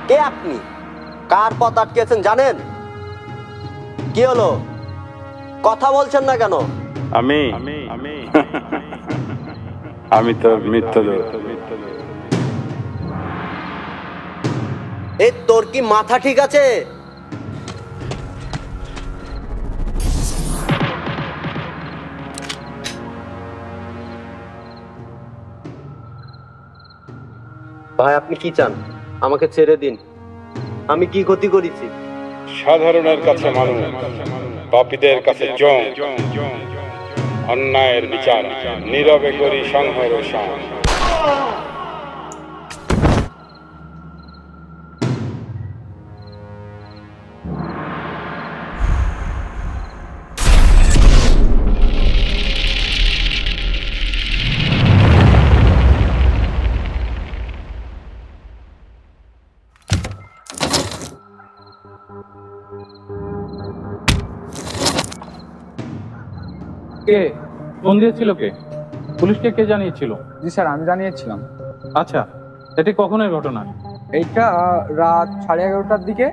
কে আপনি? কার পথ আটকেছেন জানেন? কি হলো, কথা বলছেন না কেন? আমি আমি তো মৃত্যুদূত। এই তোর কি মাথা ঠিক আছে? ভাই আপনি কি চান? আমাকে ছেড়ে দিন। আমি কি ক্ষতি করেছি? সাধারণের কাছে মানুষ, পাপীদের কাছে জম। অন্যায়ের বিচার নীরবে করি সংহার ও শান। কে ফোন দিয়েছিল? কে পুলিশকে কে জানিয়েছিল? জি স্যার, আমি জানিয়েছিলাম। আচ্ছা, এটি কখনের ঘটনা? এইটা রাত 11:30টার দিকে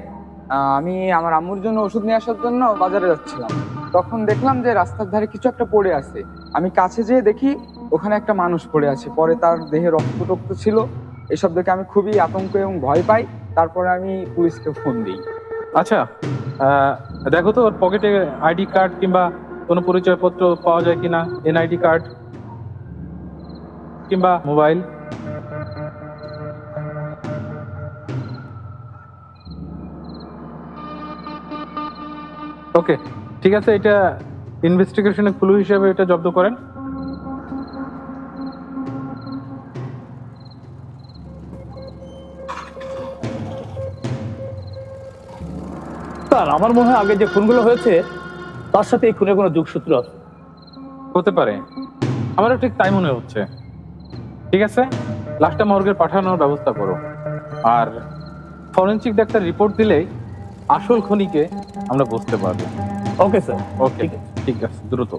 আমি আমার আম্মুর জন্য ওষুধ নিয়ে আসার জন্য বাজারে যাচ্ছিলাম। তখন দেখলাম যে রাস্তার ধারে কিছু একটা পড়ে আছে। আমি কাছে যেয়ে দেখি ওখানে একটা মানুষ পড়ে আছে। পরে তার দেহে রক্ত টক্ত ছিল। এসব দেখে আমি খুবই আতঙ্ক এবং ভয় পাই। তারপরে আমি পুলিশকে ফোন দিই। আচ্ছা, দেখো তো ওর পকেটে আইডি কার্ড কিংবা কোনো পরিচয়পত্র পাওয়া যায় কিনা, এনআইডি কার্ড কিংবা মোবাইল। ওকে, ঠিক আছে, এটা ইনভেস্টিগেশনের ক্লু হিসেবে এটা জব্দ করেন। স্যার, আমার মনে হয় আগে যে খুনগুলো হয়েছে তার সাথে এই খুনের কোনো যোগসূত্র আছে। হতে পারে, আমারও ঠিক তাই মনে হচ্ছে। ঠিক আছে, লাশটা মর্গে পাঠানোর ব্যবস্থা করো, আর ফরেনসিক ডাক্তার রিপোর্ট দিলেই আসল খুনিকে আমরা বুঝতে পারবো। ওকে স্যার। ওকে, ঠিক আছে, দ্রুত।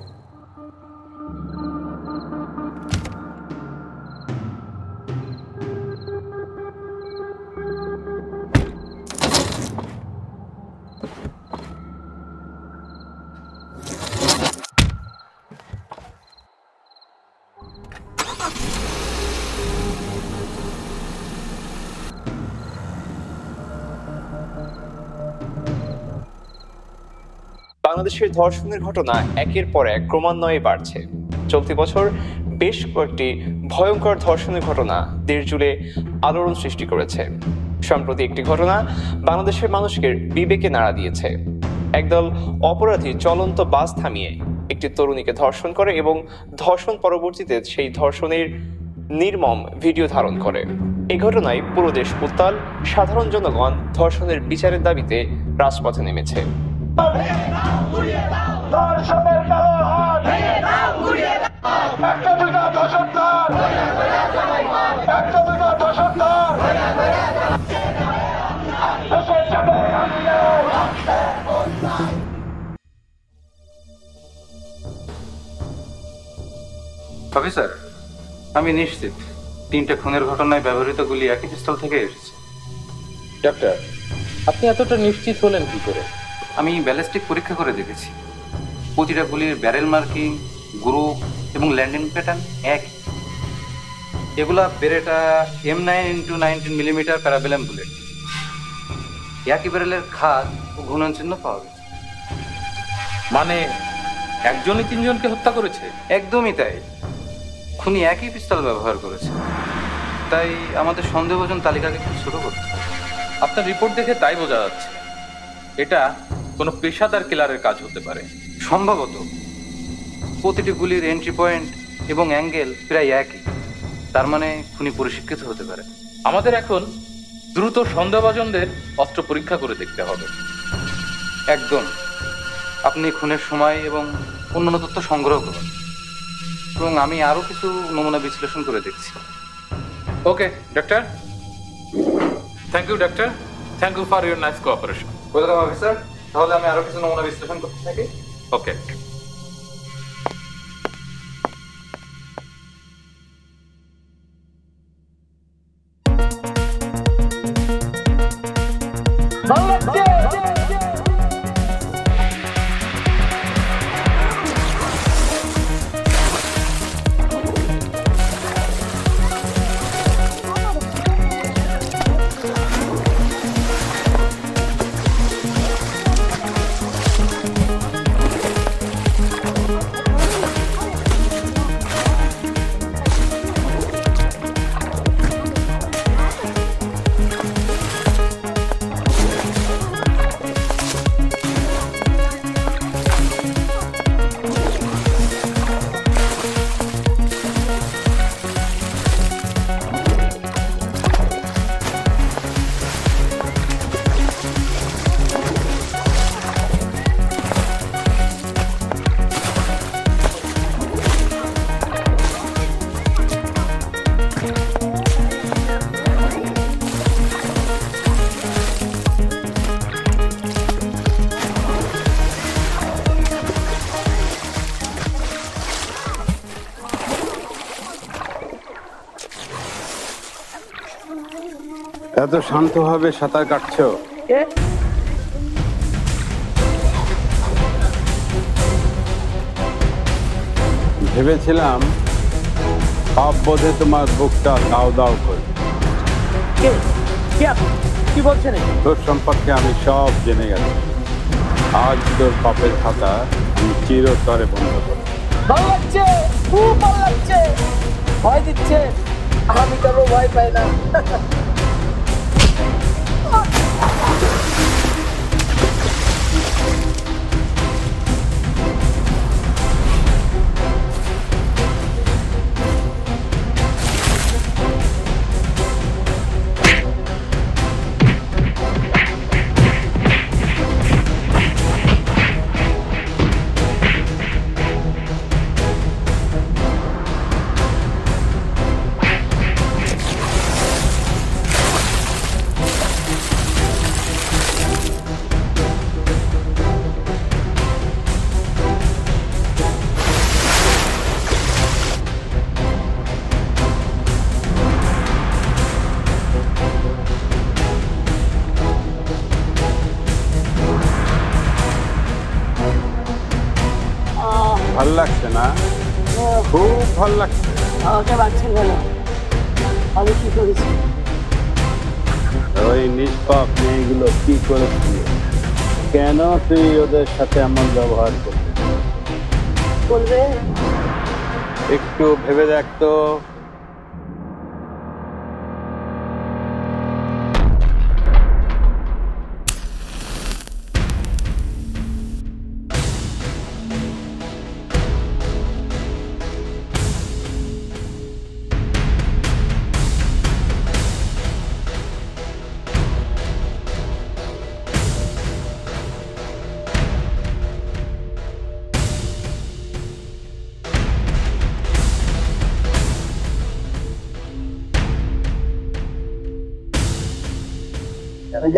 বাংলাদেশের ধর্ষণের ঘটনা একের পর এক ক্রমান্বয়ে বাড়ছে। চলতি বছর বেশ কয়েকটি ভয়ঙ্কর ধর্ষণের ঘটনা দেশ জুড়ে আলোড়ন সৃষ্টি করেছে। সম্প্রতি একটি ঘটনা বাংলাদেশের মানুষকে বিবেকে নাড়া দিয়েছে। একদল অপরাধী চলন্ত বাস থামিয়ে একটি তরুণীকে ধর্ষণ করে এবং ধর্ষণ পরবর্তীতে সেই ধর্ষণের নির্মম ভিডিও ধারণ করে। এই ঘটনায় পুরো দেশ উত্তাল। সাধারণ জনগণ ধর্ষণের বিচারের দাবিতে রাজপথে নেমেছে। অফিসার, আমি নিশ্চিত 3টে খুনের ঘটনায় ব্যবহৃত গুলি একই পিস্তল থেকে এসেছে। ডাক্তার, আপনি এতটা নিশ্চিত হলেন কি করে? আমি ব্যালিস্টিক পরীক্ষা করে দেখেছি। প্রতিটা গুলির ব্যারেল মার্কিং, গ্রুপ এবং ল্যান্ডিং প্যাটার্ন একই। এগুলা বেরেটা M9x19 মিলিমিটার প্যারাবেলাম বুলেট। একই ব্যারেলের খাদ ও ঘূর্ণন চিহ্ন পাওয়া গেছে। মানে একজনই 3জনকে হত্যা করেছে? একদমই তাই। খুনি একই পিস্তল ব্যবহার করেছে, তাই আমাদের সন্দেহভাজন তালিকাকে একটু ছোট করতে হবে। আপনার রিপোর্ট দেখে তাই বোঝা যাচ্ছে এটা কোনো পেশাদার কিলারের কাজ হতে পারে। সম্ভবত প্রতিটি গুলির এন্ট্রি পয়েন্ট এবং অ্যাঙ্গেল প্রায় একই, তার মানে খুনি পরিশিক্ষিত হতে পারে। আমাদের এখন দ্রুত সন্দেহভাজনদের অস্ত্র পরীক্ষা করে দেখতে হবে। একদম। আপনি খুনের সময় এবং অন্যান্য তথ্য সংগ্রহ করুন, এবং আমি আরো কিছু নমুনা বিশ্লেষণ করে দেখছি। Okay doctor, thank you doctor, thank you for your nice cooperation. Welcome officer. তাহলে আমি আরো কিছু নমুনা বিশ্লেষণ করতে থাকি। ওকে। এত শান্তভাবে সাঁতার কাটছো? ভেবেছিলাম পাপ বোধে তোমার বুকটা দাও দাও করে। কি বলছেন? তোর সম্পর্কে আমি সব জেনে গেছি। আজ তোর পাপের খাতা আমি চিরতরে বন্ধ করব। ভালো লাগছে, খুব ভালো লাগছে। ভয় দিচ্ছে, আমি কারো ভয় পাই না। ভাল লাগছে না? খুব ভাল লাগছে। আমাকে বাঁচছেন কেন? আমি কি করেছি? ওই নিষ্পাপ মেয়েগুলো কি করেছিল? কেন তুই ওদের সাথে এমন ব্যবহার করলি? বলবে একটু ভেবে দেখ তো।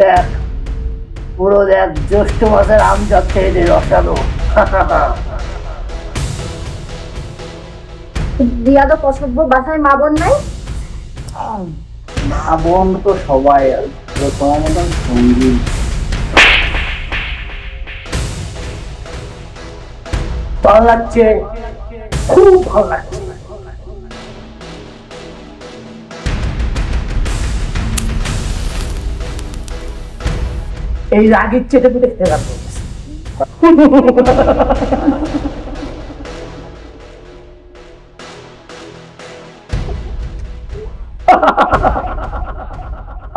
দেখ, পুরো দেখ, জ্যৈষ্ঠ মাসের আম যাচ্ছে এদের রসালো। দিয়াদ অসভ্য, বাসায় মা বোন নাই? মা বোন তো সবাই তোমার মতন সঙ্গী। ভালো লাগছে, খুব ভালো লাগছে। এই রাগের চেটে পুটে খেতে লাগবে।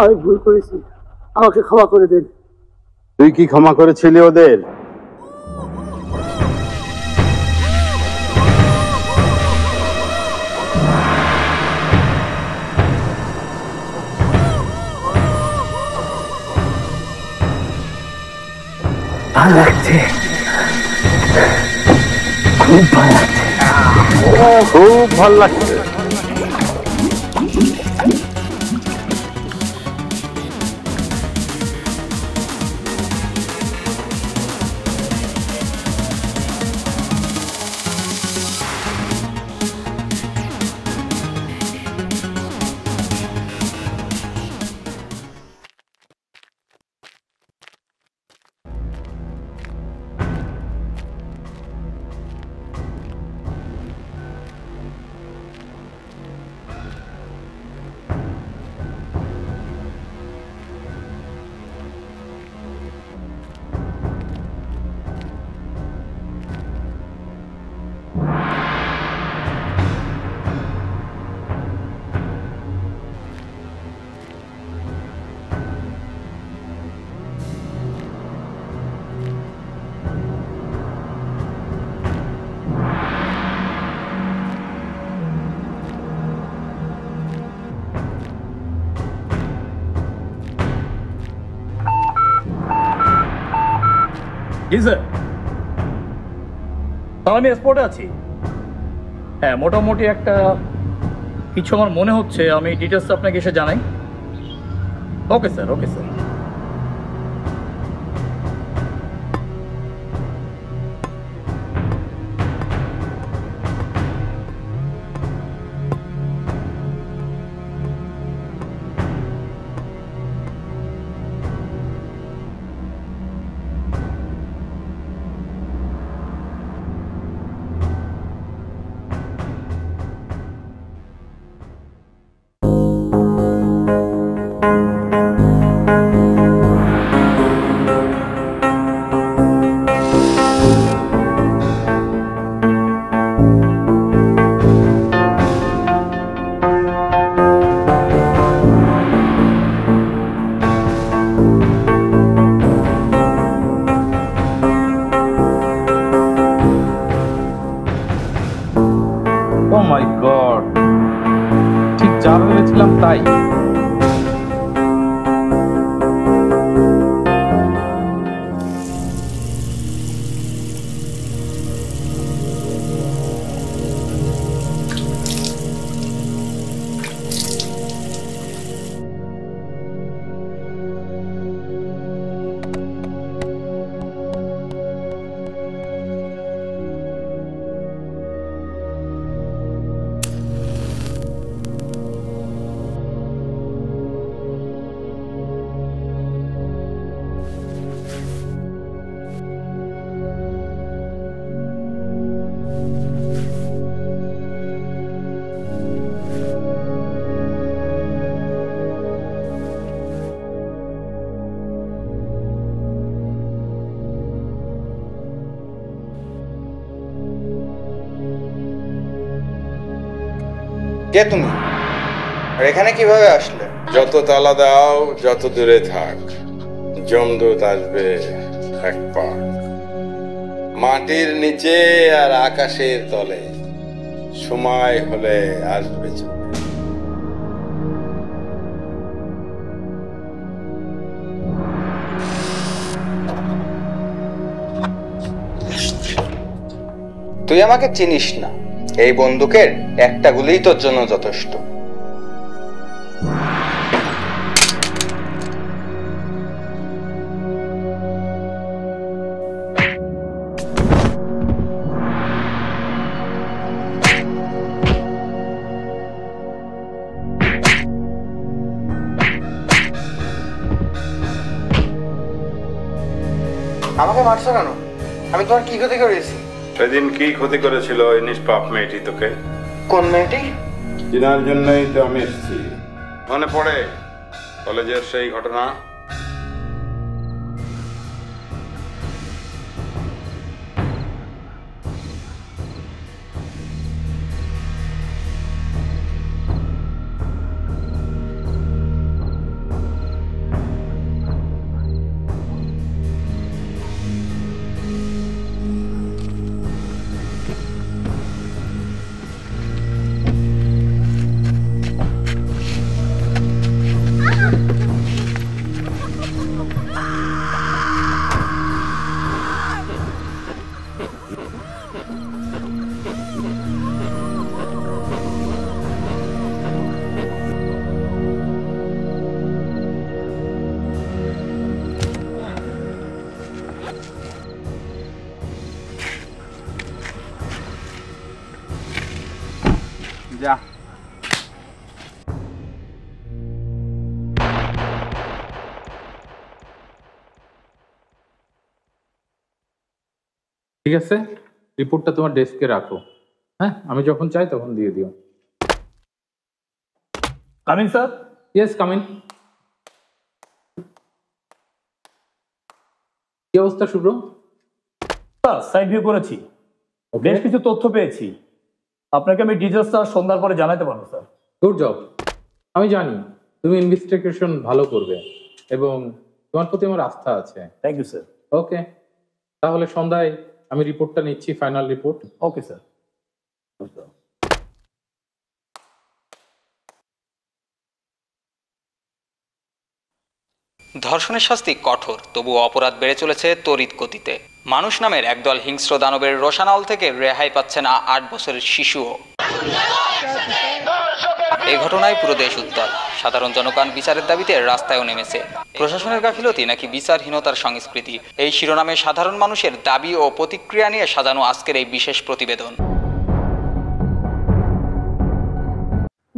আমি ভুল করেছি, আমাকে ক্ষমা করে দেন। তুই কি ক্ষমা করেছিলি ওদের? ভালো লাগছে, খুব ভালো লাগছে, খুব ভাল লাগছে। জি স্যার, তাহলে আমি স্পটে আছি। হ্যাঁ, মোটামুটি একটা কিছু আমার মনে হচ্ছে, আমি ডিটেলস আপনাকে এসে জানাই। Okay sir, okay sir. My god, ঠিক যা ভেবেছিলাম তাই। কে তুমি? আর এখানে কিভাবে আসলে? যত তালা দাও, যত দূরে থাক, যমদূত আসবে এক পা। মাটির নিচে আর আকাশের তলে সময় হলে আসবে চলে। তুই আমাকে চিনিস না। এই বন্দুকের একটা গুলিই তোর জন্য যথেষ্ট। আমাকে মারছো কেন? আমি তোমার কি ক্ষতি করেছি? সেদিন কি ক্ষতি করেছিল ওই নিষ্পাপ মেয়েটি তোকে? কোন মেয়েটি? চিনার জন্যই তো আমি এসেছি। মনে পড়ে কলেজের সেই ঘটনা? যা। ঠিক আছে, রিপোর্টটা তোমার ডেস্কে রাখো। হ্যাঁ, আমি যখন চাই তখন দিয়ে দিও। Coming sir. Yes, coming. কি অবস্থা শুভ্র? সাইড ভিউ করেছি, বেশ কিছু তথ্য পেয়েছি। আপনাকে আমি ডিটেলসটা সন্ধ্যার পরে জানাতে পারবো স্যার। Good job. আমি জানি তুমি ইনভেস্টিগেশন ভালো করবে এবং তোমার প্রতি আমার আস্থা আছে। Thank you sir. ওকে, তাহলে সন্ধ্যায় আমি রিপোর্টটা নিচ্ছি, ফাইনাল রিপোর্ট। Okay sir. ধর্ষণের শাস্তি কঠোর, তবুও অপরাধ বেড়ে চলেছে তড়িৎ গতিতে। মানুষ নামের একদল হিংস্র দানবের রোশানল থেকে রেহাই পাচ্ছে না 8 বছরের শিশুও। এই ঘটনায় পুরো দেশ উত্তাল। সাধারণ জনগণ বিচারের দাবিতে রাস্তায়ও নেমেছে। প্রশাসনের গাফিলতি নাকি বিচারহীনতার সংস্কৃতি, এই শিরোনামে সাধারণ মানুষের দাবি ও প্রতিক্রিয়া নিয়ে সাজানো আজকের এই বিশেষ প্রতিবেদন।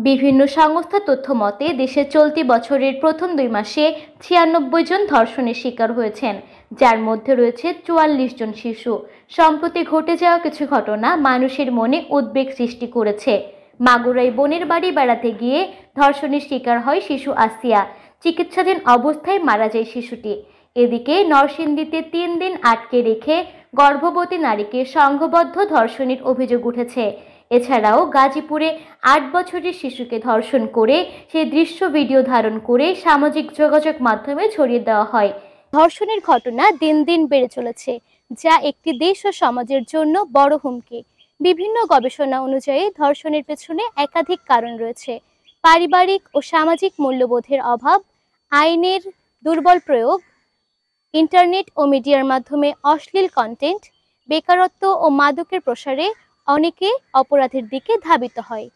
বিভিন্ন সংস্থার তথ্য মতে দেশে চলতি বছরের প্রথম 2 মাসে 96 জন ধর্ষণের শিকার হয়েছেন, যার মধ্যে রয়েছে 44 জন শিশু। সম্প্রতি ঘটে যাওয়া কিছু ঘটনা মানুষের মনে উদ্বেগ সৃষ্টি করেছে। মাগুরায় বোনের বাড়ি বেড়াতে গিয়ে ধর্ষণের শিকার হয় শিশু আসিয়া। চিকিৎসাধীন অবস্থায় মারা যায় শিশুটি। এদিকে নরসিংদীতে 3 দিন আটকে রেখে গর্ভবতী নারীকে সংঘবদ্ধ ধর্ষণের অভিযোগ উঠেছে। এছাড়াও গাজীপুরে 8 বছরের শিশুকে ধর্ষণ করে সেই দৃশ্য ভিডিও ধারণ করে সামাজিক যোগাযোগ মাধ্যমে ছড়িয়ে দেওয়া হয়। ধর্ষণের ঘটনা দিন দিন বেড়ে চলেছে, যা একটি দেশ ও সমাজের জন্য বড় হুমকি। বিভিন্ন গবেষণা অনুযায়ী ধর্ষণের পেছনে একাধিক কারণ রয়েছে। পারিবারিক ও সামাজিক মূল্যবোধের অভাব, আইনের দুর্বল প্রয়োগ, ইন্টারনেট ও মিডিয়ার মাধ্যমে অশ্লীল কন্টেন্ট, বেকারত্ব ও মাদকের প্রসারে অনেকে অপরাধের দিকে ধাবিত হয়।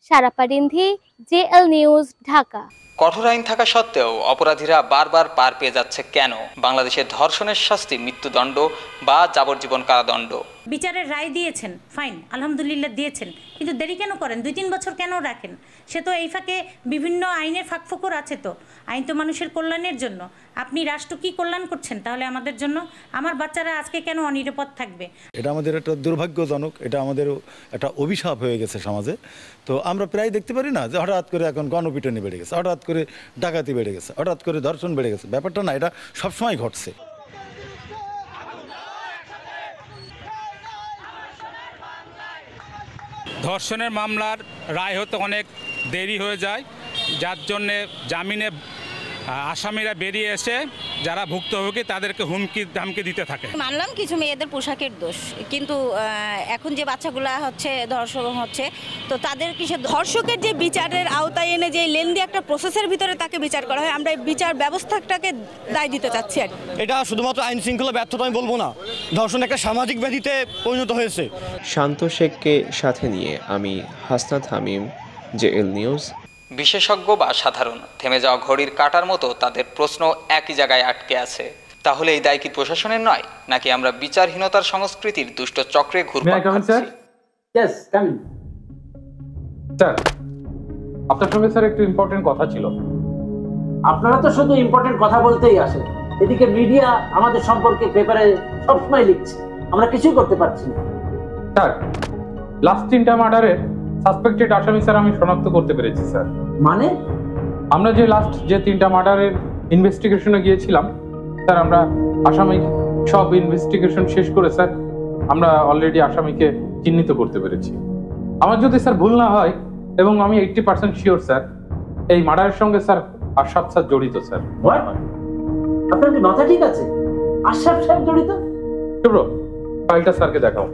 সারাপা রিন্ধি, জেএল নিউজ, ঢাকা। কঠোর আইন থাকা সত্ত্বেও অপরাধীরা বারবার পার পেয়ে যাচ্ছে কেন? বাংলাদেশে ধর্ষণের শাস্তি মৃত্যুদণ্ড বা যাবজ্জীবন কারাদণ্ড। বিচারের রায় দিয়েছেন, ফাইন, আলহামদুলিল্লাহ দিয়েছেন, কিন্তু দেরি কেন করেন? 2-3 বছর কেন রাখেন? সে তো এই ফাঁকে বিভিন্ন আইনের ফাঁকফোকর আছে। তো আইন তো মানুষের কল্যাণের জন্য। আপনি রাষ্ট্র কি কল্যাণ করছেন তাহলে আমাদের জন্য? আমার বাচ্চারা আজকে কেন অনিরাপদ থাকবে? এটা আমাদের একটা দুর্ভাগ্যজনক, এটা আমাদের একটা অভিশাপ হয়ে গেছে সমাজে। তো আমরা প্রায় দেখতে পারি না যে হঠাৎ করে এখন গণপিটুনি বেড়ে গেছে, হঠাৎ করে ডাকাতি বেড়ে গেছে, হঠাৎ করে ধর্ষণ বেড়ে গেছে। ব্যাপারটা না, এটা সবসময় ঘটছে। ধর্ষণের মামলার রায় হতে অনেক দেরি হয়ে যায়, যার জন্যে জামিনে আসামিরা বেরিয়ে এসে যারা ভুক্তভোগী তাদেরকে হুমকি ধামকি দিতে থাকে। মানলাম কিছু মেয়েদের পোশাকের দোষ, কিন্তু এখন যে বাচ্চাগুলা হচ্ছে ধর্ষণ হচ্ছে, তো তাদের কিসে ধর্ষকের যে বিচারের আওতায় এনে যে লেন্দি একটা প্রসেসের ভিতরে তাকে বিচার করা হয়, আমরা এই বিচার ব্যবস্থাটাকে দায় দিতে চাচ্ছি। আর এটা শুধুমাত্র আইন শৃঙ্খলা ব্যর্থতা আমি বলবো না, ধর্ষণ একটা সামাজিক ব্যাধিতে পরিণত হয়েছে। শান্ত শেখকে সাথে নিয়ে আমি হাসনাত হামিম, জেএল নিউজ। বিশেষজ্ঞ বা সাধারণ থেমে যাওয়া ঘড়ির কাঁটার মতো তাদের প্রশ্ন একই জায়গায় আটকে আছে। তাহলে এই দায় কি প্রশাসনের নয়, নাকি আমরা বিচারহীনতার সংস্কৃতির দুষ্ট চক্রে ঘুরপাক খাচ্ছি? স্যার, আপনার সঙ্গে স্যার একটু ইম্পর্টেন্ট কথা ছিল। আপনারা তো শুধু ইম্পর্টেন্ট কথা বলতেই আসেন, এদিকে মিডিয়া আমাদের সম্পর্কে পেপারে সবসময় লিখছে, আমরা কিছুই করতে পারছি না। স্যার, লাস্ট 3টা মার্ডারের সাসপেক্টেড আসামি স্যার আমি শনাক্ত করতে পেরেছি স্যার। মানে? আমরা যে লাস্ট 3টা মার্ডারের ইনভেস্টিগেশনে গিয়েছিলাম স্যার, আমরা আসামি সব ইনভেস্টিগেশন শেষ করে স্যার আমরা অলরেডি আসামিকে চিহ্নিত করতে পেরেছি। আমার যদি স্যার ভুল না হয়, এবং আমি 80% শিওর স্যার, এই মার্ডারের সঙ্গে স্যার আশরাফ স্যার জড়িত স্যার। আপনার কি মাথা ঠিক আছে? আশরাফ সাহেব জড়িত? শুভ্র, ফাইলটা স্যারকে দেখাও।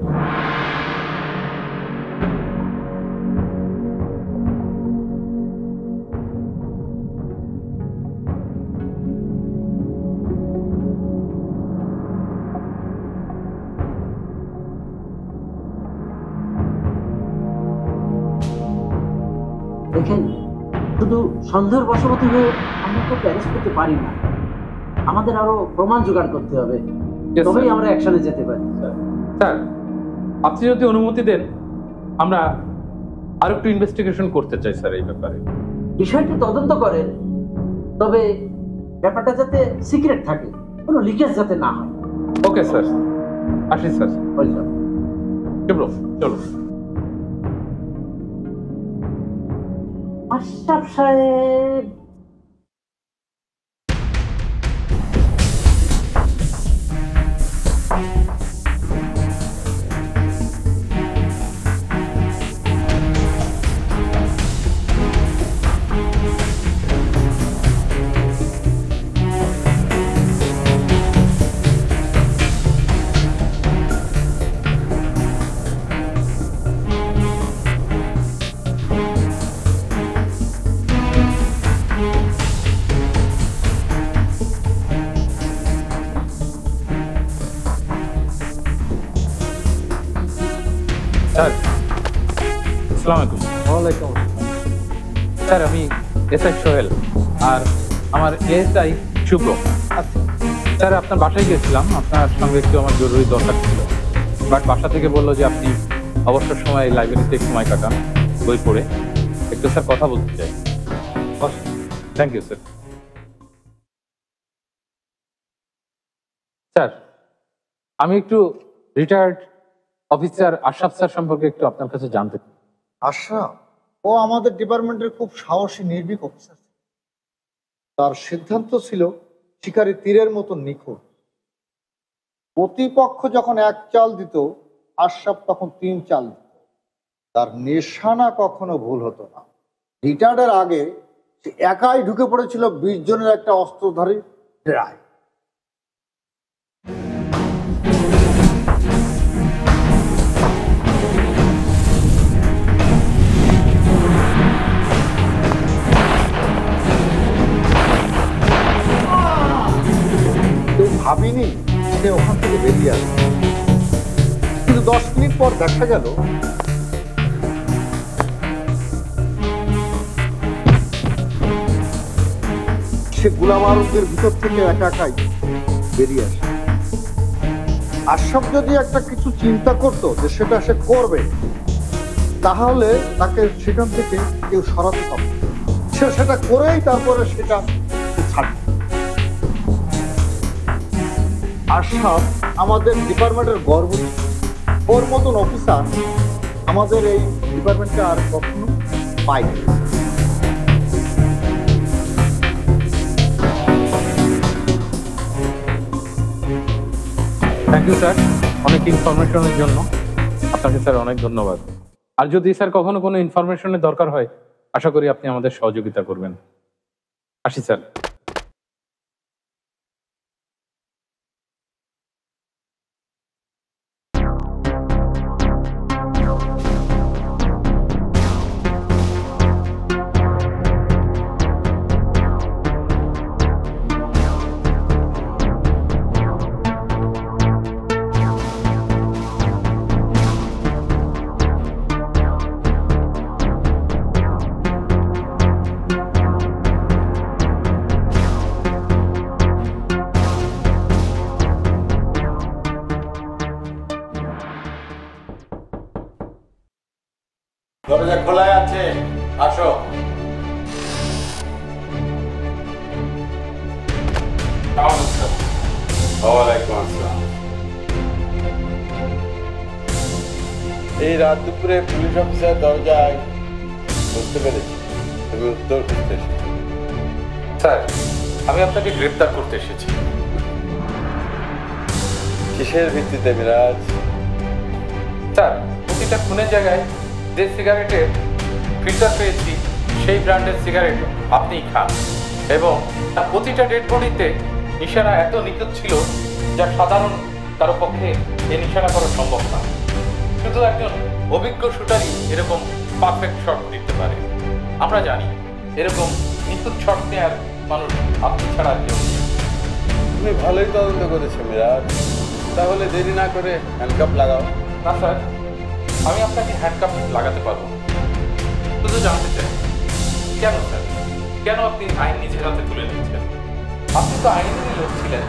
দেখেন, শুধু সন্দেহের বশবর্তী হয়ে আমরা তো অ্যারেস্ট করতে পারি না, আমাদের আরো প্রমাণ জোগাড় করতে হবে, তবেই আমরা অ্যাকশনে যেতে পারি। স্যার, আপনি যদি অনুমতি দেন, আমরা আরো একটু ইনভেস্টিগেশন করতে চাই স্যার এই ব্যাপারে। বিষয়টি তদন্ত করেন, তবে ব্যাপারটা যাতে সিক্রেট থাকে, কোনো লিকেজ যাতে না হয়। ওকে স্যার, আসি স্যার। বললাম শুভ্র, চলো। আশরাফ সাহেব স্যার, আসসালামু আলাইকুম। ওয়ালাইকুম স্যার, আমি এসআই সোহেল আর আমার এসআই শুভ্র। স্যার, আপনার বাসায় গিয়েছিলাম, আপনার সঙ্গে একটু আমার জরুরি দরকার ছিল, বাট বাসা থেকে বললো যে আপনি অবসর সময় লাইব্রেরিতে সময় কাটান বই পড়ে, একটু স্যার কথা বলতে চাই। Thank you sir. স্যার, আমি একটু রিটায়ার্ড অফিসার আশরাফ স্যার সম্পর্কে একটু আপনার কাছে জানতে চাই। আশরাফ ও আমাদের ডিপার্টমেন্টের খুব সাহসী নির্ভীক অফিসার। তার সিদ্ধান্ত ছিল শিকারী তীরের মতো নিখুঁত। প্রতিপক্ষ যখন 1 চাল দিত, আশরাফ তখন 3 চাল দিত। তার নিশানা কখনো ভুল হতো না। রিটায়ার্ডের আগে সে একাই ঢুকে পড়েছিল 20 জনের একটা অস্ত্রধারী ড্রাই। পর দেখা গেল সে গোলাম আরবদের ভিতর থেকে একা একাই বেরিয়ে আসে। আশরাফ যদি একটা কিছু চিন্তা করতো যে সেটা সে করবে, তাহলে তাকে সেখান থেকে কেউ সরাতে পারবে। সে সেটা করেই তারপরে সেটা ছাড়বে। আশরাফ আমাদের ডিপার্টমেন্টের গর্ব। ওর মতন অফিসার আমাদের এই ডিপার্টমেন্টে আর কখনো পাইনি। থ্যাংক ইউ স্যার, অনেক ইনফরমেশনের জন্য আপনাকে স্যার অনেক ধন্যবাদ। আর যদি স্যার কখনো কোনো ইনফরমেশনের দরকার হয়, আশা করি আপনি আমাদের সহযোগিতা করবেন। আসি স্যার। দরজা খোলাই আছে, আসো। ওয়ালাইকুম আসসালাম। এই রাত দুপুরে পুলিশ অফিসার দরজায় বুঝতে পেরেছি তুমি উত্তর করতে এসেছো। স্যার, আমি আপনাকে গ্রেফতার করতে এসেছি। কিসের ভিত্তিতে মিরাজ? স্যার, প্রতিটা খুনের জায়গায় যে সিগারেটের ফিল্টার পেয়েছি সেই ব্র্যান্ডের সিগারেট আপনিই খান, এবং প্রতিটা ডেড বডিতে নিশানা এত নিখুঁত ছিল যা সাধারণ কারো পক্ষে এ নিশানা করা সম্ভব না। শুধু একজন অভিজ্ঞ শুটারই এরকম পারফেক্ট শট দিতে পারে। আমরা জানি এরকম নিখুঁত শট নেওয়ার মানুষ আপনি ছাড়া কেউ নেই। তুমি ভালোই তদন্ত করেছো মিরাজ, তাহলে দেরি না করে হ্যান্ডকাপ লাগাও। না স্যার, আমি আপনাকে হ্যান্ডকাপ লাগাতে পারবো না। শুধু জানতে চাই কেন স্যার, কেন আপনি আইন নিজের হাতে তুলে নিচ্ছেন? আপনি তো আইনেরই লোক ছিলেন।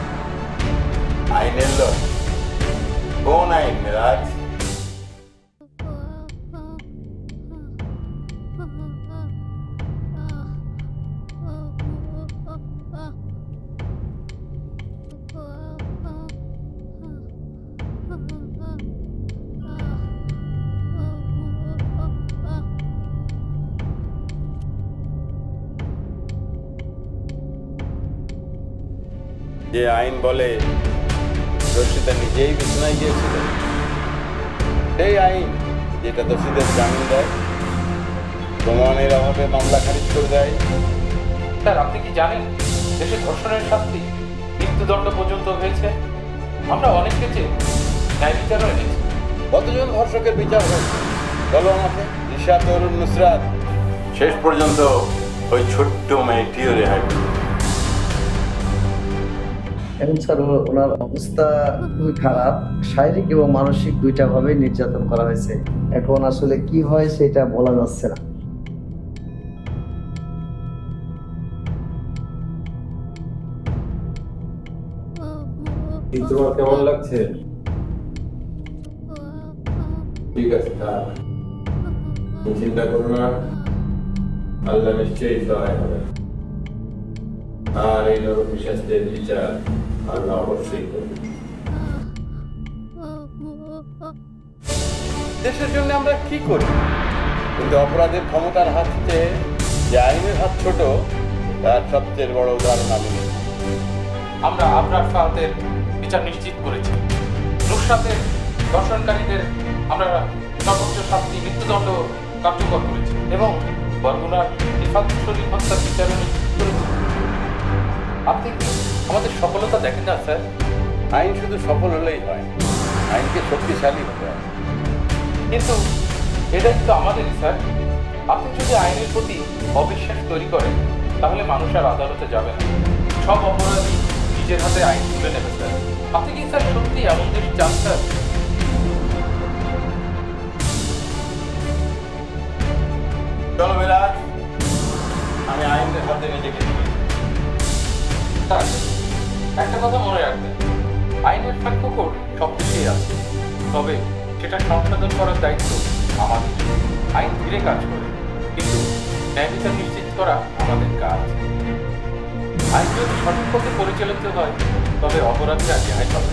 আইনের লোক? কোন আইন মিরাজ? যে আইন বলে দোষীটা নিজেই বিছানায় গিয়েছিল, সেই আইন যেটা দোষীদের জামিন দেয়, প্রমাণের অভাবে মামলা খারিজ করে দেয়। স্যার, আপনি কি জানেন দেশে ধর্ষণের শাস্তি মৃত্যুদণ্ড পর্যন্ত হয়েছে? আমরা অনেক ক্ষেত্রে ন্যায় বিচারও এনেছি। কতজন ধর্ষকের বিচার হয়েছে বলো আমাকে? ঈশা, তরুণ, নুসরাত, শেষ পর্যন্ত ওই ছোট্ট মেয়েটিও রেহাই পেল। এখন স্যার ওনার অবস্থা খুবই খারাপ, শারীরিক এবং মানসিক দুইটা ভাবে নির্যাতন করা হয়েছে। এখন আসলে কি হয় সেটা বলা যাচ্ছে না। তোমার কেমন লাগছে? ঠিক আছে, থাক, চিন্তা করো না, আল্লাহ নিশ্চয়ই সহায় হবে। আর এই নরকী শাস্তির বিচার আল্লাহ অবশ্যই করবে। দেশের জন্য আমরা কি করি, কিন্তু অপরাধের ক্ষমতার হাত চেয়ে যে আইনের হাত ছোট, তার সবচেয়ে বড় উদাহরণ আমি। আমরা আবরার ফাহাদের বিচার নিশ্চিত করেছি। নুসরাতের ধর্ষণকারীদের আমরা সর্বোচ্চ শাস্তি মৃত্যুদণ্ড কার্যকর করেছি, এবং বরগুনার রিফাত শরীফ হত্যার বিচারও নিশ্চিত করেছি। আপনি কি আমাদের সফলতা দেখেন না স্যার? আইন শুধু সফল হলেই হয়, আইনকে শক্তিশালী হতে হয়। কিন্তু এটা কিন্তু আমাদেরই স্যার। আপনি যদি আইনের প্রতি অবিশ্বাস তৈরি করেন, তাহলে মানুষ আর আদালতে যাবে না। সব অপরাধী নিজের হাতে আইন তুলে নেবে স্যার। আপনি কি স্যার সত্যি এমন দেশ চান স্যার? হাতে নিজেকে স্যার, একটা কথা মনে রাখবেন, আইনের ফাঁকফোকর সব কিছুই আছে, তবে সেটা সংশোধন করার দায়িত্ব আমাদের। আইন ধীরে কাজ করে, কিন্তু ন্যায় বিচার নিশ্চিত করা আমাদের কাজ। আইন যদি সঠিক পথে পরিচালিত হয়, তবে অপরাধীরা রেহাই পাবে।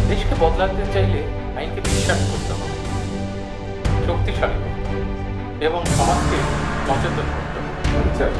দেশকে বদলাতে চাইলে আইনকে বিশ্বাস করতে হবে, শক্তিশালী করতে হবে এবং সমাজকে সচেতন করতে হবে।